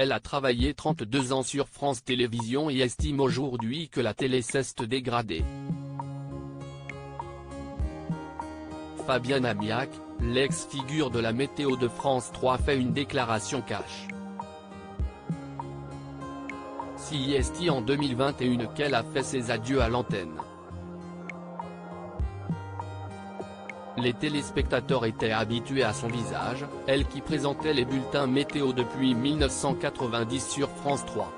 Elle a travaillé 32 ans sur France Télévisions et estime aujourd'hui que la télé s'est dégradée. Fabienne Amiac, l'ex-figure de la météo de France 3 fait une déclaration cash. C'est en 2021 qu'elle a fait ses adieux à l'antenne. Les téléspectateurs étaient habitués à son visage, elle qui présentait les bulletins météo depuis 1990 sur France 3.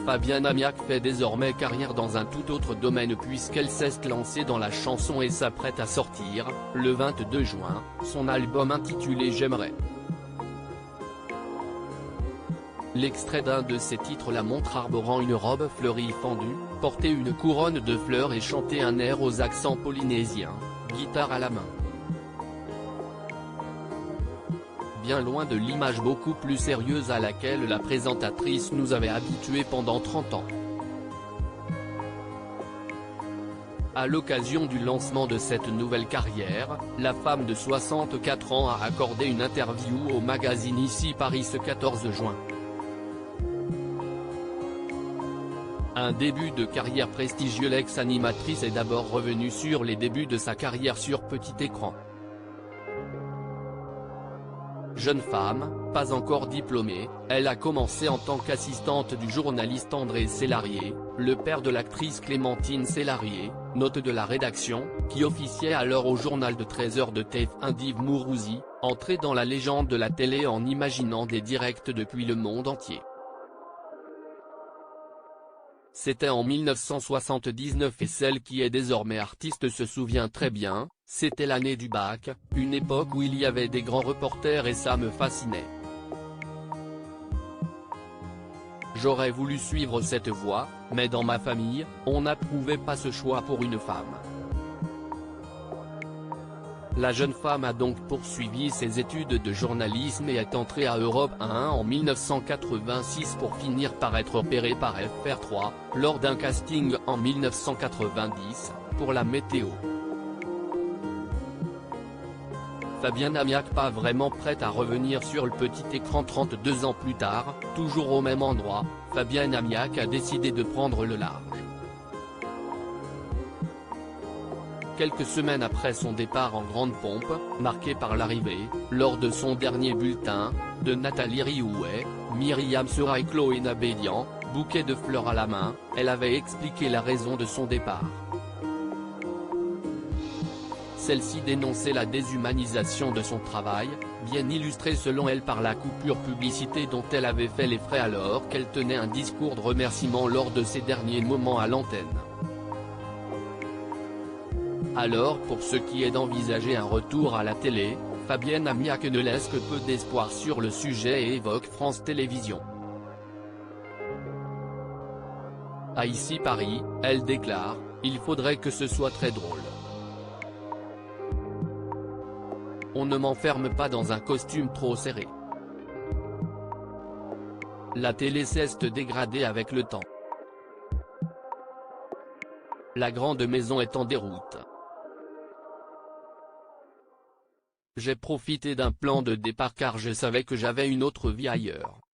Fabienne Amiac fait désormais carrière dans un tout autre domaine puisqu'elle s'est lancée dans la chanson et s'apprête à sortir, le 22 juin, son album intitulé J'aimerais. L'extrait d'un de ses titres la montre arborant une robe fleurie fendue, porter une couronne de fleurs et chanter un air aux accents polynésiens, guitare à la main. Bien loin de l'image beaucoup plus sérieuse à laquelle la présentatrice nous avait habitués pendant 30 ans. À l'occasion du lancement de cette nouvelle carrière, la femme de 64 ans a accordé une interview au magazine Ici Paris ce 14 juin. Un début de carrière prestigieux. L'ex-animatrice est d'abord revenue sur les débuts de sa carrière sur petit écran. Jeune femme, pas encore diplômée, elle a commencé en tant qu'assistante du journaliste André Sélarié, le père de l'actrice Clémentine Sélarié, note de la rédaction, qui officiait alors au journal de 13h de TF1 d'Yves Mourouzi, entrée dans la légende de la télé en imaginant des directs depuis le monde entier. C'était en 1979 et celle qui est désormais artiste se souvient très bien, c'était l'année du bac, une époque où il y avait des grands reporters et ça me fascinait. J'aurais voulu suivre cette voie, mais dans ma famille, on n'approuvait pas ce choix pour une femme. La jeune femme a donc poursuivi ses études de journalisme et est entrée à Europe 1 en 1986 pour finir par être repérée par FR3, lors d'un casting en 1990, pour la météo. Fabienne Amiac pas vraiment prête à revenir sur le petit écran 32 ans plus tard, toujours au même endroit, Fabienne Amiac a décidé de prendre le large. Quelques semaines après son départ en grande pompe, marqué par l'arrivée, lors de son dernier bulletin, de Nathalie Riouet, Myriam Sera et Chloé Nabédian, bouquet de fleurs à la main, elle avait expliqué la raison de son départ. Celle-ci dénonçait la déshumanisation de son travail, bien illustrée selon elle par la coupure publicité dont elle avait fait les frais alors qu'elle tenait un discours de remerciement lors de ses derniers moments à l'antenne. Alors pour ce qui est d'envisager un retour à la télé, Fabienne Amiac ne laisse que peu d'espoir sur le sujet et évoque France Télévisions. À Ici Paris, elle déclare « Il faudrait que ce soit très drôle. On ne m'enferme pas dans un costume trop serré. La télé s'est dégradée avec le temps. La grande maison est en déroute. J'ai profité d'un plan de départ car je savais que j'avais une autre vie ailleurs.